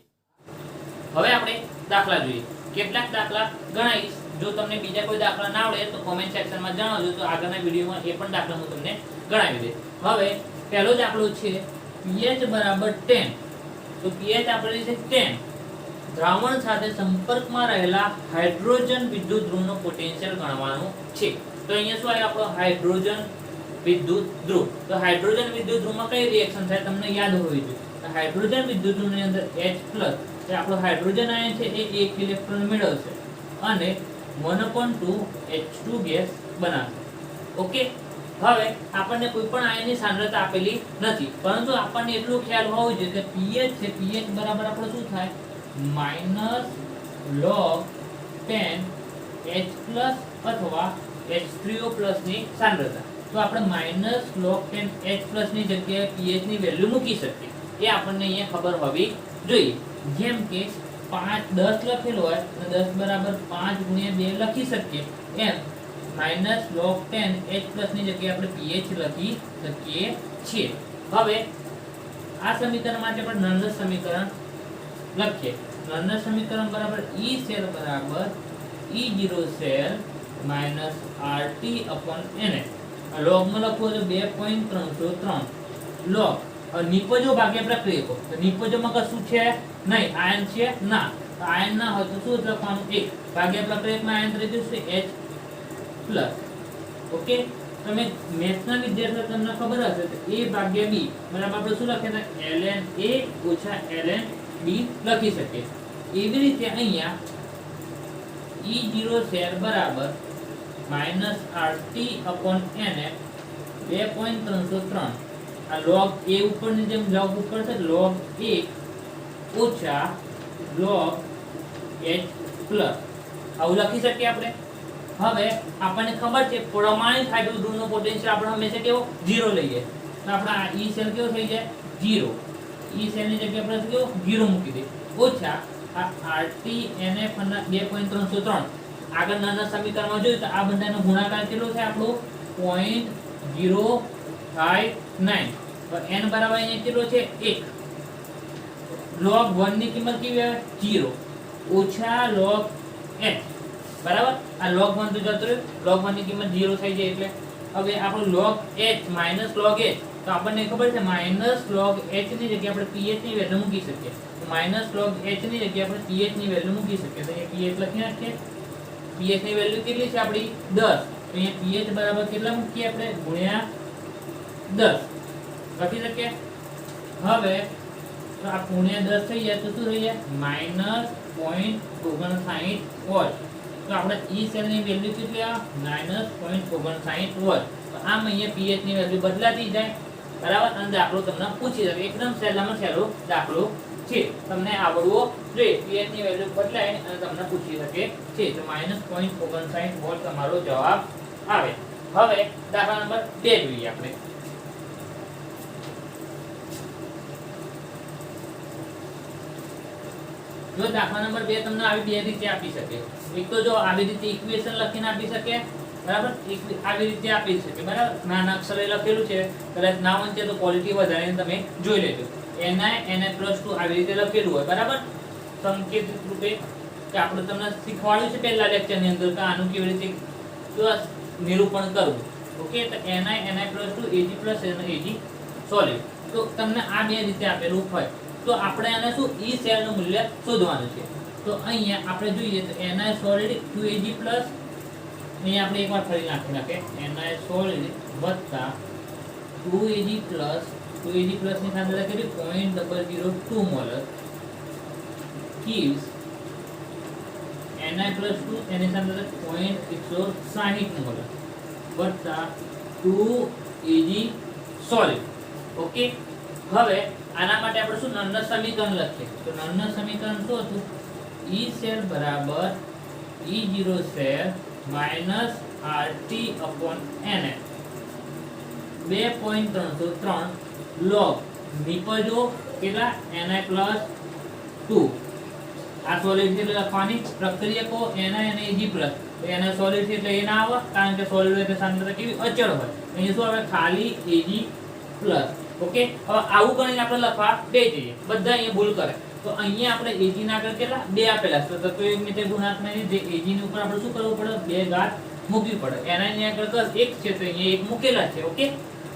હવે આપણે દાખલા જોઈએ. કેટલાક દાખલા ગણાવીશ. જો તમને બીજા કોઈ દાખલા ના આવડે તો કોમેન્ટ સેક્શનમાં જણાવજો, તો આગળના વિડીયોમાં એ પણ દાખલા હું તમને ગણાવી દઈશ. હવે પહેલો દાખલો છે pH બરાબર 10. તો pH આપેલી છે 10. દ્રાવણ સાથે સંપર્કમાં રહેલા હાઇડ્રોજન વિદ્યુત ધ્રુવનો પોટેન્શિયલ ગણવાનું છે. તો અહીંયા શું આવ્યું આપણો હાઇડ્રોજન વિદ્યુત ધ્રુવ. તો હાઇડ્રોજન વિદ્યુત ધ્રુવમાં કઈ રિએક્શન થાય તમને યાદ હોવી જોઈએ. તો હાઇડ્રોજન વિદ્યુત ધ્રુવની અંદર H+ જે આપણો હાઇડ્રોજન આયન છે એ એક ઇલેક્ટ્રોન મેળવશે અને 1/2 H2 ગેસ બનાવશે. ઓકે, હવે આપણને કોઈ પણ આયનની સાંદ્રતા આપેલી નથી, પરંતુ આપણને એટલું ખ્યાલ હોવો જોઈએ કે pH છે, pH બરાબર આપણો શું થાય -log 10 H+ અથવા H3O+ ની સાંદ્રતા. તો આપણે -log 10 H+ ની જગ્યાએ pH ની વેલ્યુ મૂકી શકીએ. એ આપણને અહીંયા ખબર હોવી જોઈએ. જેમ કે 10 લખેલું હોય તો 10 બરાબર 5 × 2 લખી શકીએ. એમ -log 10 H+ ની જગ્યાએ આપણે pH લખી શકીએ છીએ. હવે આ સમીકરણ માટે પણ નળનું સમીકરણ લખીએ. નળનું સમીકરણ બરાબર E સેલ બરાબર E0 સેલ RT/NF. log માં લખવું તો 2.303 log નિપજો ભાગ્યા પ્રક્રિયકો. તો નિપજોમાં કશું છે નહીં, આયન છે ના, તો આયન ના હોય તો શું લખવાનું 1 ભાગ્યા પ્રક્રિયકમાં આયન રહી જશે H+. ઓકે, તમે મેથ્સના વિદ્યાર્થીઓ તમને ખબર હશે તો A ભાગ્યા B બરાબર આપણે શું લખીએ ln A - ln B લખી શકીએ. એવી રીતે અહીંયા E0 સેલ બરાબર -RT/NF 2.303. આ log A ઉપરની જેમ log ઉપર છે log A ઓછા log H+. આવું લખી શકીએ આપણે. હવે આપણને ખબર છે પ્રમાણિત હાઇડ્રોજન ધ્રુવનો પોટેન્શિયલ આપણે હંમેશા કેવો 0 લઈએ. તો આપણે આ E સેલ કેવો થઈ જાય 0. E સેલની જગ્યાએ આપણે કેવો 0 મૂકી દઈએ ઓછા આ RT/NF 2.303. આગળના સમીકરણમાં જોયું તો આ બંનેનો ગુણાકાર કેટલો થાય આપણો 0.059. તો n બરાબર અહીંયા કેટલો છે 1. log 1 ની કિંમત કેવી આવે 0 ઓછા log h બરાબર. આ log 1 તો જતો રહ્યો, log 1 ની કિંમત 0 થઈ જાય એટલે હવે આપણો log h - log h. તો આપણને ખબર છે -log h ની જગ્યાએ આપણે pH ની વેલ્યુ મૂકી શકીએ. તો -log h ની જગ્યાએ આપણે pH ની વેલ્યુ મૂકી શકીએ. તો અહીંયા pH લખી નાખીએ. pH ની વેલ્યુ કેટલી છે આપણી 10. તો અહીંયા pH બરાબર કેટલા મૂકીએ આપણે ગુણ્યા 10 લખી શકીએ. હવે તો આ ગુણ્યા 10 થઈ જાય તો શું થઈ જાય -0.59 વોલ્ટ. તો આપણે E સેલ ની વેલ્યુ કેટલી આવે -0.59 વોલ્ટ. તો આમ અહીંયા pH ની વેલ્યુ બદલાતી જાય બરાબર. અને દાખલો તમને પૂછી શકે, એકદમ સહેલામાં સહેલો દાખલો છે, તમને આવડવો જોઈએ. pH ની વેલ્યુ બદલાય અને તમને પૂછી શકે છે. તો -0.59 વોલ્ટ તમારો જવાબ આવે. હવે દાખલા નંબર 2 જોઈએ આપણે. જો દાખલા નંબર 2 તમને આવી બે રીતે આપી શકે. એક તો જો આવી રીતે ઇક્વેશન લખીને આપી શકે બરાબર, આવી રીતે આપી શકે બરાબર. નાના અક્ષરે લખેલું છે, કદાચ ના વંચે તો ક્વોલિટી વધારીને તમે જોઈ લેજો. Ni+2 આવી રીતે લખેલું હોય બરાબર, સંકેતિત રૂપે કે આપણે તમને શીખવાડ્યું છે પહેલા લેક્ચરની અંદર કે આનું કેવી રીતે નિરૂપણ કરવું. ઓકે, તો Ni+2 Ag+ અને Ag સોલિડ. તો તમને આ બે રીતે આપેલું હોય તો આપણે આને શું E સેલ નું મૂલ્ય શોધવાનું છે. તો અહીંયા આપણે જોઈએ તો Ni સોલિડ 2Ag+, અહીંયા આપણે એકવાર ફરી નાખી નાખીએ Ni સોલિડ વત્તા 2Ag+, 2Ag+ ની સાંદ્રતા કેટલી 0.002 મોલ gives Ni+2 એની સાંદ્રતા 0.160 મોલ વત્તા 2Ag સોલિડ. ઓકે, હવે આના માટે આપણે શું નળનું સમીકરણ લખીએ. તો નળનું સમીકરણ શું હતું E સેલ બરાબર E0 સેલ -RT/NF 2.303 log ની પર જો કેટલા ni+2 આ સોલિડ એટલે લખવાની પ્રક્રિયકો ni પ્લસ એના સોલિડ છે એટલે એ ના આવે કારણ કે સોલિડ એટલે સાંદ્રતા કેવી અચળ હોય અહીંયા શું આવે ખાલી Ag પ્લસ ઓકે હવે આવું કરીને આપણે લખવા બે જઈએ બધા અહીંયા ભૂલ કરે તો અહીંયા આપણે Ag ના આગળ કેટલા 2 આપેલા છે તો એક મિનિટે ગુણાત્મકની જે Ag ની ઉપર આપણે શું કરવું પડે 2 ઘાત મૂકવી પડે ni ની આગળ 1 છે તો અહીંયા 1 મૂકેલા છે ઓકે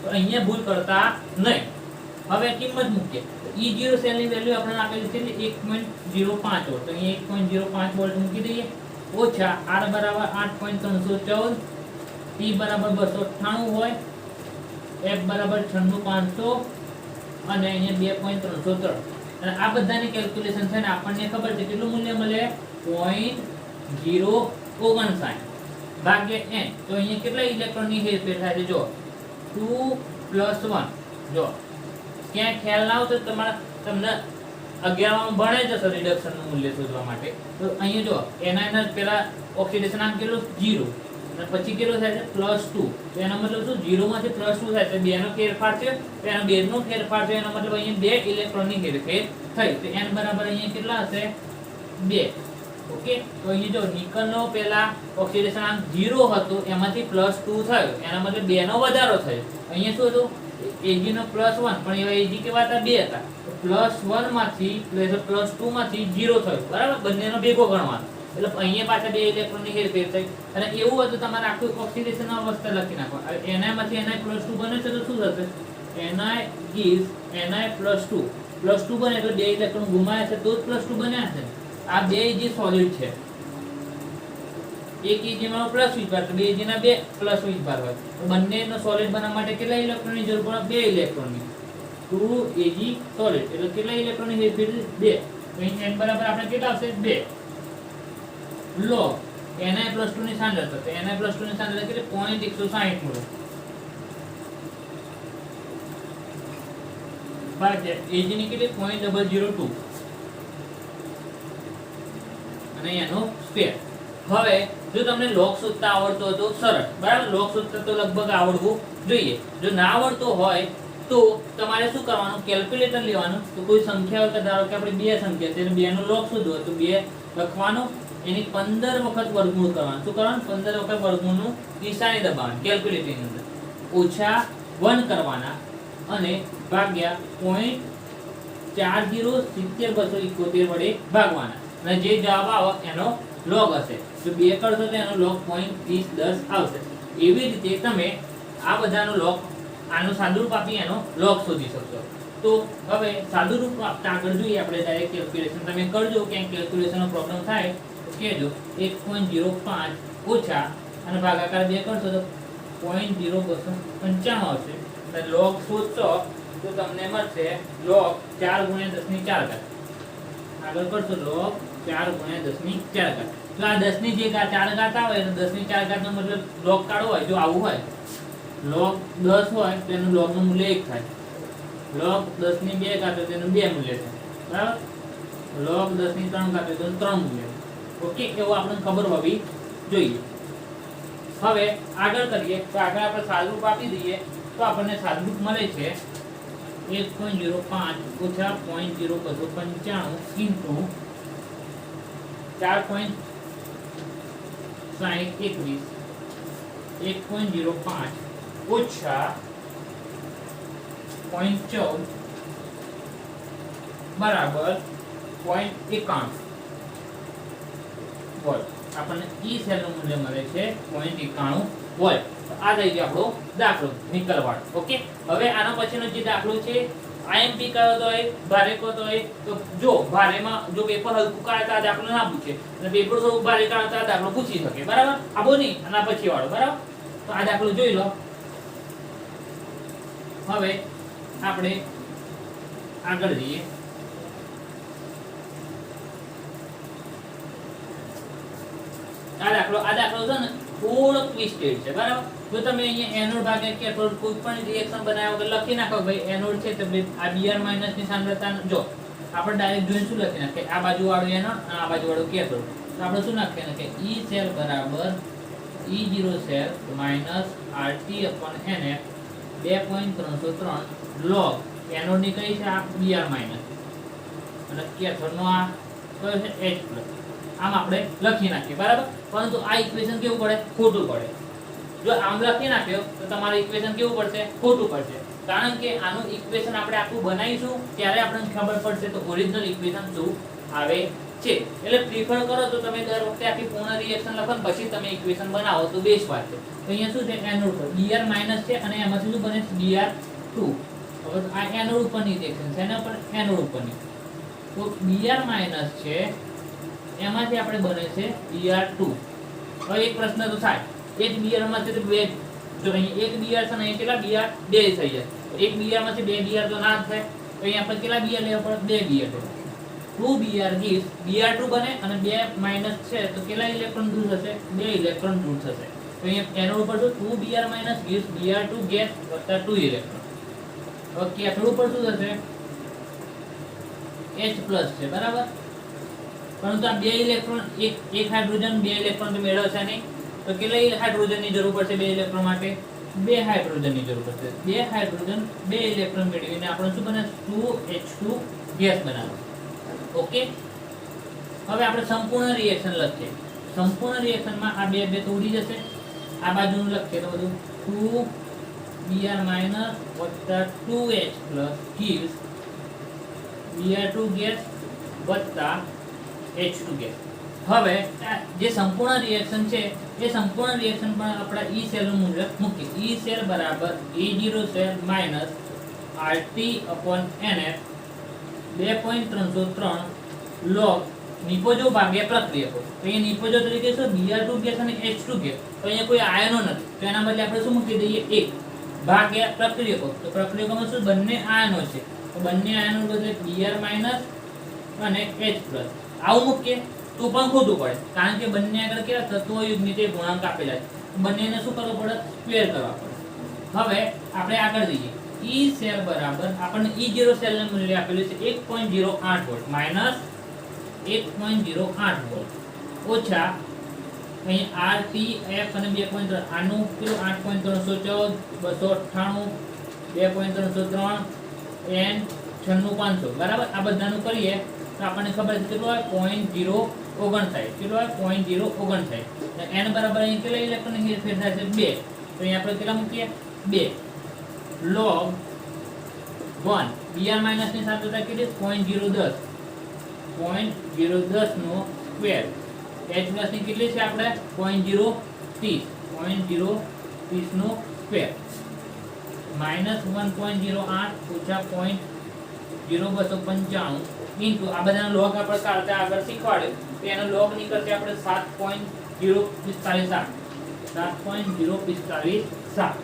તો અહીંયા ભૂલ કરતા નહીં હવે કિંમત મૂકીએ E0 સેલ ની વેલ્યુ આપણે આપેલી છે 1.05 વોલ્ટ તો અહીંયા 1.05 વોલ્ટ મૂકી દઈએ ઓછા R બરાબર 8.314 T બરાબર 298 હોય F બરાબર 96500 અને અહીંયા 2.303 અને આ બધાની કેલ્ક્યુલેશન છે ને આપણને ખબર છે કેટલું મૂલ્ય મળે 0.059 ભાગ્યા n તો અહીંયા કેટલા ઇલેક્ટ્રોનની હેરફેર થાય છે જો 2 + 1 જો ક્યાં ખ્યાલ ના આવતો તમને 11 માં ભણે જશે રિડક્શન નું મૂલ્ય શોધવા માટે તો અહીંયા જો ni ના પેલા ઓક્સિડેશન આંક કેટલો 0 અને પછી કેટલો થાય છે +2 તો એનો મતલબ શું 0 માંથી +2 થાય તો 2 નો ફેરફાર છે તો એનો 2 નો ફેરફાર છે એનો મતલબ અહીંયા 2 ઇલેક્ટ્રોનની હેરફેર થઈ તો n બરાબર અહીંયા કેટલા હશે 2 ઓકે તો અહીંયા જો નિકલનો પેલા ઓક્સિડેશન આંક 0 હતો એમાંથી +2 થયો એનો મતલબ 2 નો વધારો થયો અહીંયા શું હતું Ag નો +1 પણ એવા Ag કેવા હતા 2 હતા +1 માંથી +2 માંથી 0 થયો બરાબર બંનેનો ભેગો ગણવાનો એટલે અહીંયા પાછા 2 ઇલેક્ટ્રોનની હેરફેર થઈ અને એવું હતું તમારે આખું ઓક્સિડેશન અવસ્થા લખી નાખો ni માંથી ni+2 બને છે તો શું થશે ni is ni+2 +2 બને તો 2 ઇલેક્ટ્રોન ગુમાયા છે તો જ +2 બન્યા છે આ 2 Ag સોલિડ છે એક Ag માં પ્લસ વીજભાર તો 2 Ag ના 2 પ્લસ વીજભાર હોય તો બંનેનો સોલિડ બનાવવા માટે કેટલા ઇલેક્ટ્રોનની જરૂર પડે 2 ઇલેક્ટ્રોનની 2 Ag સોલિડ એટલે કેટલા ઇલેક્ટ્રોનની હેરફેર 2 તો અહીં n બરાબર આપણે કેટલા આવશે 2 log ni+2 ની સાંદ્રતા તો ni+2 ની સાંદ્રતા કેટલી 0.160 મળે ભાગ્યા Ag ની કેટલી 0.002 અને એનો સ્ક્વેર હવે જો તમને log શોધતા આવડતો હોય તો સરળ બરાબર log શોધતા તો લગભગ આવડવું જોઈએ જો ના આવડતો હોય તો તમારે શું કરવાનું કેલ્ક્યુલેટર લેવાનું તો કોઈ સંખ્યા હોય ધારો કે આપણે બે સંખ્યા છે 2 નો log શોધવો હોય તો 2 લખવાનું એની 15 વખત વર્ગમૂળ કરવાનું શું કરવાનું 15 વખત વર્ગમૂળનું નિશાની દબાવવાનું કેલ્ક્યુલેટરની અંદર ઓછા 1 કરવાના અને ભાગ્યા 0.4070271 વડે ભાગવાના અને જે જવાબ આવે એનો log હશે જો 2 કરશો તો એનો log 0.3010 આવશે એવી રીતે તમે આ બધાનો log આનું સાદુરૂપ આપી એનો log શોધી શકશો તો હવે સાદુરૂપ આપતા આગળ જોઈએ આપણે ડાયરેક્ટ કેલ્ક્યુલેશન તમે કરજો કે કેલ્ક્યુલેશનનો પ્રોબ્લેમ થાય તો કહેજો 1.05 ઓછા અને ભાગાકાર 2 કરશો તો 0.0295 આવશે અને log શોધશો તો તમને મળશે log 4 × 10⁴ આગળ કરશો log 4 × 10⁴ તો આ 10 ની જે 4 ઘાત આવે તો 10⁴ નો મતલબ log કાઢવો હોય જો આવું હોય log 10 હોય તો એનું log નું મૂલ્ય 1 થાય log 10 ની 2 ઘાત તો તેનું 2 મૂલ્ય થાય બરાબર log 10 ની 3 ઘાત તો તેનું 3 મૂલ્ય ઓકે એવું આપણને ખબર હોવી જોઈએ હવે આગળ કરીએ તો આગળ આપણે સાદુરૂપ આપી દઈએ તો આપણને સાદુરૂપ મળે છે 1.05 ઓછા 0.0295 ઇન્ટુ 4.6021 1.05 ઓછા 0.14 બરાબર 0.91 વોલ્ટ આપણને ઈ સેલ નું મૂલ્ય મળે છે 0.91 વોલ્ટ આ થઈ ગયો આપણો દાખલો નિકલવાળો ઓકે હવે આના પછીનો જે દાખલો છે IMP કયો તો હોય ભારે કો તો હોય તો જો ભારેમાં જો પેપર હલકું કાઢે તો આ દાખલો ના પૂછે અને પેપર થોડું ભારે કાઢે તો આ દાખલો પૂછી શકે બરાબર આબો નહીં આના પછી વાળો બરાબર તો આ દાખલો જોઈ લો હવે આપણે આગળ જઈએ આ દાખલો છે ને થોડો ટ્વિસ્ટેડ છે બરાબર જો તમે અહીંયા એનોડ ભાગ્યા કેથોડ કોઈ પણ રિએક્શન બનાવ્યા વગર લખી નાખો ભાઈ એનોડ છે તો આ Br- ની સાંદ્રતા જો આપણે ડાયરેક્ટ જોઈને શું લખી નાખીએ આ બાજુ વાળો એનોડ અને આ બાજુ વાળો કેથોડ તો આપણે શું નાખીએ કે E સેલ બરાબર E0 cell - RT/NF 2.303 log anode ની કઈ છે આ Br માઈનસ અને કેથોડ નો આ કયો છે H પ્લસ. આમ આપણે લખી નાખીએ બરાબર. પરંતુ આ ઇક્વેશન કેવું પડે? ખોટું પડે. જો આમ લખી નાખ્યો તો તમારું ઇક્વેશન કેવું પડશે? ખોટું પડશે. કારણ કે આનું ઇક્વેશન આપણે આખું બનાવીશું ત્યારે આપણને ખબર પડશે તો ઓરિજિનલ ઇક્વેશન શું આવે છે. એટલે પ્રિફર કરો તો તમે દર વખતે આખી પૂર્ણ રિએક્શન લખો ને પછી તમે ઇક્વેશન બનાવો તો બેસ્ટ વાત છે. તો અહીંયા શું છે? એનોડ પર Br માઈનસ છે અને એમાંથી શું બને છે? Br2. હવે આ એનોડ ઉપરની રિએક્શન છે એના પર એનોડ ઉપરની. તો Br માઈનસ છે એમાંથી આપણે બને છે Br2. હવે એક પ્રશ્ન તો થાય, એક Br માંથી તો બે, જો અહીં એક Br છે ને અહીં કેટલા Br? બે થઈ જાય. એક Br માંથી બે Br તો ના જ થાય. તો અહીં આપણે કેટલા Br લેવા પડે? બે Br. 2 Br gives Br2 બને અને 2 માઈનસ છે તો કેટલા ઇલેક્ટ્રોન દૂર થશે? 2 ઇલેક્ટ્રોન દૂર થશે. તો અહીંયા એનોડ ઉપર શું 2 Br minus gives Br2 gas વત્તા 2 ઇલેક્ટ્રોન. હવે કેથોડ ઉપર શું થશે? H પ્લસ છે બરાબર. પરંતુ આ બે ઇલેક્ટ્રોન એક હાઇડ્રોજન બે ઇલેક્ટ્રોન તો મેળવશે નહીં. તો કેટલા હાઇડ્રોજનની જરૂર પડશે બે ઇલેક્ટ્રોન માટે? બે હાઇડ્રોજનની જરૂર પડશે. બે હાઇડ્રોજન બે ઇલેક્ટ્રોન મેળવીને આપણે શું બને? 2H2 ગેસ બનાવે. ઓકે. હવે આપણે સંપૂર્ણ રિએક્શન લખીએ. સંપૂર્ણ રિએક્શનમાં આ બે બે તો ઉડી જશે. આ બાજુનું લખીએ તો બધું 2 Br માઈનસ વત્તા 2H plus gives Br2 gas વત્તા H2 ગેસ. હવે જે સંપૂર્ણ રિએક્શન છે એ સંપૂર્ણ રિએક્શન પર આપણે E સેલ નું મૂલ્ય મૂકીએ. E સેલ બરાબર E0 cell minus RT/NF 2.303 log નિપજો ભાગ્યા પ્રક્રિયકો. તો અહીંયા નિપજો તરીકે શું? Br2 ગેસ અને H2 ગેસ. તો અહીંયા કોઈ આયનો નથી તો એના બદલે આપણે શું મૂકી દઈએ? 1 ભાગ્યા પ્રક્રિયકો. તો પ્રક્રિયકોમાં શું? બંને આયનો છે તો બંને આયનો બદલે Br માઈનસ અને H પ્લસ આવું મૂકીએ તો પણ ખોટું પડે. કારણ કે બંને આગળ કેવા તત્વો યુગ્મિત ગુણાંક આપેલા છે. બંનેને શું કરવું પડે? સ્ક્વેર કરવા પડે. હવે આપણે આગળ જઈએ. E સેલ બરાબર આપણને E0 સેલ નું મૂલ્ય આપેલું છે 1.08 વોલ્ટ માઈનસ 1.08 વોલ્ટ ઓછા અહીં RT F અને 2.3 આનું કિલો 8.314 298 2.303 N 96500 બરાબર. આ બધાનું કરીએ તો આપણને ખબર છે કેટલું હોય? 0.059. કેટલું હોય? 0.059. N બરાબર અહીં કેટલા ઇલેક્ટ્રોન હેરફેર થાય છે? 2. તો અહીં આપણે કેટલા મૂકીએ? 2 log 1 Br માઈનસ ની સાંદ્રતા કેટલી? 0.010 0.010 નો સ્ક્વેર. H પ્લસ ની કેટલી છે આપણે? 0.030 0.030 નો સ્ક્વેર માઈનસ 1.08 ઓછા 0.0295 ઇન્ટુ આ બધાનો લોગ આપણે કાલથી આગળ શીખવાડ્યો તો એનો લોગ નીકળશે આપણે 7.045 7.045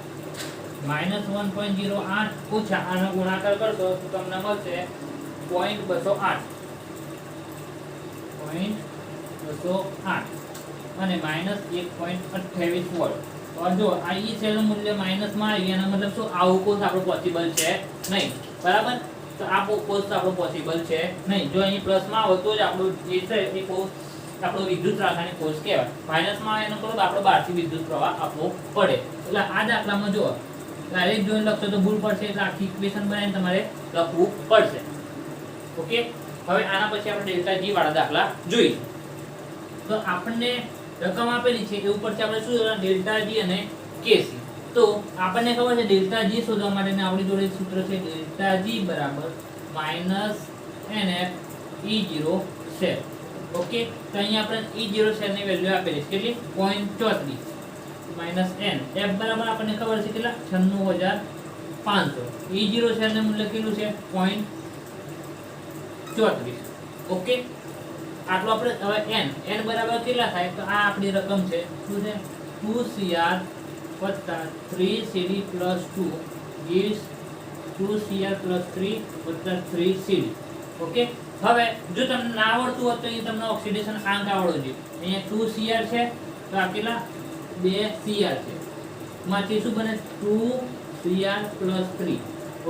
માઈનસ 1.08 ઓછા આનો ગુણાકાર કરશો તો તમને મળશે 0.208 અને માઈનસ 1.28 વોલ્ટ. તો જો આ ઈ સેલ નું મૂલ્ય માઈનસ માં આવી એનો મતલબ શું? આવું કોર્સ આપણો પોસિબલ છે નહીં બરાબર. તો આ કોર્સ આપણો પોસિબલ છે નહીં. જો અહીં પ્લસ માં આવે તો જ આપણો જે છે એ કોર્સ આપણો વિદ્યુત રાસાયણિક કોર્સ કહેવાય. માઈનસ માં એનો મતલબ આપણે બહારથી વિદ્યુત પ્રવાહ આપવો પડે. એટલે આ દાખલામાં જો ડાયરેક્ટ જોઈને લખશો તો ભૂલ પડશે એટલે આખી ઇક્વેશન બનાવીને તમારે લખવું પડશે. ઓકે. હવે આના પછી આપણે ડેલ્ટા જી વાળા દાખલા જોઈએ. તો આપણને રકમ આપેલી છે એ ઉપરથી આપણે શું જોવાનું? ડેલ્ટા જી અને કેસી. તો આપણને ખબર છે ડેલ્ટા જી શોધવા માટેનું આપણી જોડે સૂત્ર છે ડેલ્ટા જી બરાબર minus NF E0 cell. Okay. તો અહીંયા આપણે E0 સેલ ની વેલ્યુ આપેલી છે કેટલી? 0.34 માઈનસ n. F બરાબર આપણને ખબર છે કેટલા? 96500. E0 સેલ નું મૂલ્ય કેટલું છે? 0.34. ઓકે. આટલું આપણે હવે n બરાબર કેટલા થાય? તો આ આપણી રકમ છે શું છે? 2Cr 3Cd 2 gives 2Cr 3 3Cd. Okay. હવે જો તમને ના આવડતું હોય તો અહીં તમને ઓક્સિડેશન આંક આવડવો જોઈએ. અહીંયા 2Cr છે તો આ કેટલા? 2Cr છે માંથી શું બને? 2Cr 3.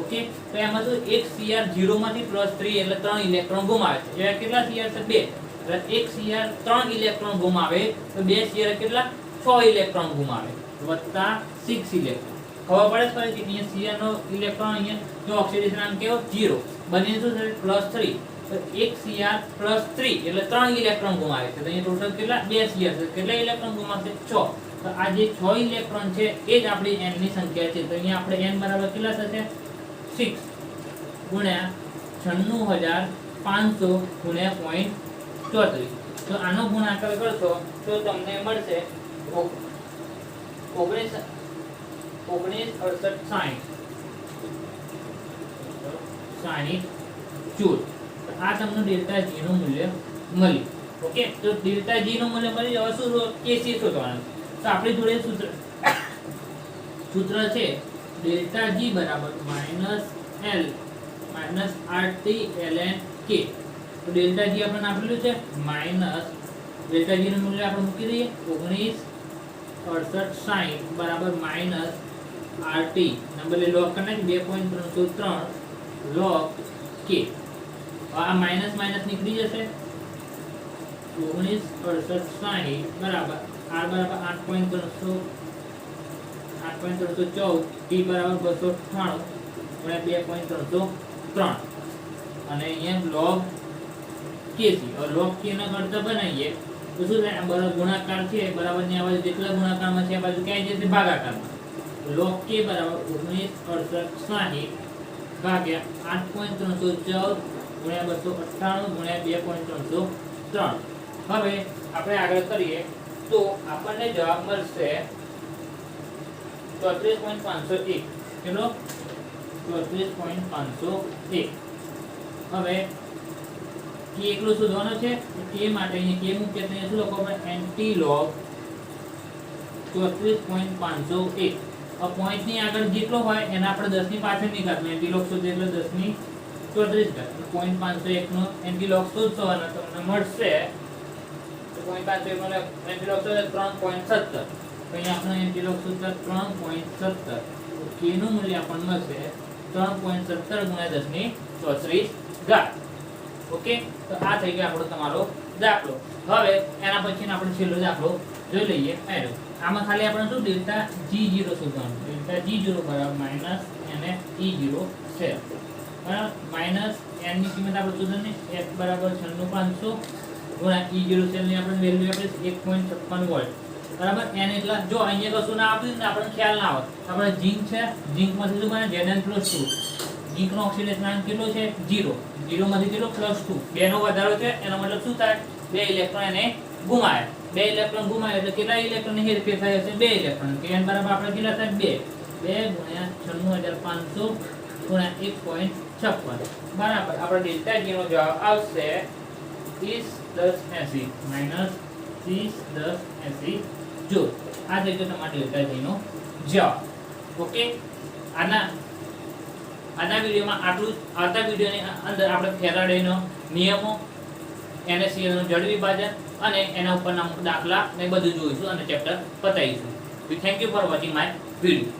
ઓકે. તો એમાં તો એક Cr 0 માંથી +3 એટલે 3 ઇલેક્ટ્રોન ગુમાવે છે. એટલે કેટલા Cr છે? 2. એટલે એક Cr 3 ઇલેક્ટ્રોન ગુમાવે તો 2 Cr કેટલા? 6 ઇલેક્ટ્રોન ગુમાવે વત્તા 6 ઇલેક્ટ્રોન. ખબર પડે ફરીથી અહીંયા Cl નો ઇલેક્ટ્રોન અહીંયા જો ઓક્સિડેશન કેવો 0 બની શું થશે +3 તો 1 Cr +3 એટલે 3 ઇલેક્ટ્રોન ગુમાવે છે તો અહીંયા ટોટલ કેટલા 2 Cr છે કેટલા ઇલેક્ટ્રોન ગુમાવશે 6 તો આ જે 6 ઇલેક્ટ્રોન છે એ જ આપણી n ની સંખ્યા છે તો અહીંયા આપણે n બરાબર કેટલા થશે 6 ગુણ્યા 96500 ગુણ્યા 0.34 તો આનો ગુણાકાર કરશો તો તમને મળશે 19 જૂલ આ તમને ડેલ્ટા G નું મૂલ્ય મળ્યું ઓકે તો ડેલ્ટા G નું મૂલ્ય મળી હવે શું Kc શોધવાનું તો આપણી જોડે સૂત્ર છે ડેલ્ટા G બરાબર -L RT ln K તો ડેલ્ટા G આપણને આપેલું છે માઈનસ ડેલ્ટા G નું મૂલ્ય આપણે મૂકી દઈએ 196860 બરાબર માઈનસ RT નંબર લોગ કરને 2.303 log K આ માઈનસ માઈનસ નીકળી જશે 196860 બરાબર R બરાબર 8.314 T બરાબર 298 2.303 અને અહીંયા log Kc और log K ના કરતા બનાવીએ તો શું થાય બરાબર ગુણાકાર છે બરાબર ની આ બાજુ જેટલા ગુણાકારમાં છે આ બાજુ ક્યાં જશે ભાગાકારમાં log K બરાબર 196860 ભાગ્યા 8.314 ગુણ્યા 298 ગુણ્યા 2.303 હવે આપણે આગળ કરીએ તો આપણને જવાબ મળશે 34.501 કેટલો 34.501 હવે k એકલો શોધવાનો છે k માટે અહીંયા k મૂકીએ તો શું લખો આપણે nt log 34.501 આ પોઈન્ટ ની આગળ જેટલો હોય એના આપણે 10 ની પાછળ નીકાળવું nt log શોધે એટલે 10 ની 34 થાય 0.501 નો nt log શોધશો અને તમને મળશે 0.501 એટલે nt log શોધે 3.17 તો અહીંયા આપણે nt log શોધતા 3.17 તો k નું મૂલ્ય આપણને મળશે 3.17 ગુણ્યા 10 ની 34 ઘાત ઓકે તો આ થઈ ગયો આપણો તમારો દાખલો હવે એના પછીનો આપણે છેલ્લો દાખલો જોઈ લઈએ આનો આમાં ખાલી આપણે શું ડેલ્ટા G0 શોધવાનું ડેલ્ટા G0 બરાબર માઈનસ NFE0 છે બરાબર માઈનસ n ની કિંમત આપણે શોધવાની f બરાબર 96500 ગુણ્યા E0 સેલ ની આપણે વેલ્યુ આપે 1.56 વોલ્ટ બરાબર n એટલા જો અહીંયા કશું ના આપ્યું ને આપણને ખ્યાલ ના આવે આપણે ઝિંક છે ઝિંક માંથી શું બને Zn+2 ઝિંક નો ઓક્સિડેશન આયન કેટલો છે 0 0 માંથી કેટલો +2 બે નો વધારો છે એનો મતલબ શું થાય બે ઇલેક્ટ્રોન એને ગુમાવે બે ઇલેક્ટ્રોન ગુમાવે એટલે કેટલા ઇલેક્ટ્રોન ની હેરફેર થાય છે બે ઇલેક્ટ્રોન કે n બરાબર આપણે કેટલા થાય 2 ગુણ્યા 96500 ગુણ્યા 1.56 બરાબર આપણે ડેલ્ટા G નો જવાબ આવશે 301080 માઈનસ 301080 જો આ થઈ ગયો તમારા ડેલ્ટા G નો જવાબ ઓકે આના વિડિયોમાં આટલું આવતા વિડિયોની અંદર આપણે ફેરાડેનો નિયમો NaCl નું જળ વિભાજન અને એના ઉપરના અમુક દાખલા ને બધું જોઈશું અને ચેપ્ટર પતાવીશું. Thank you for watching my video.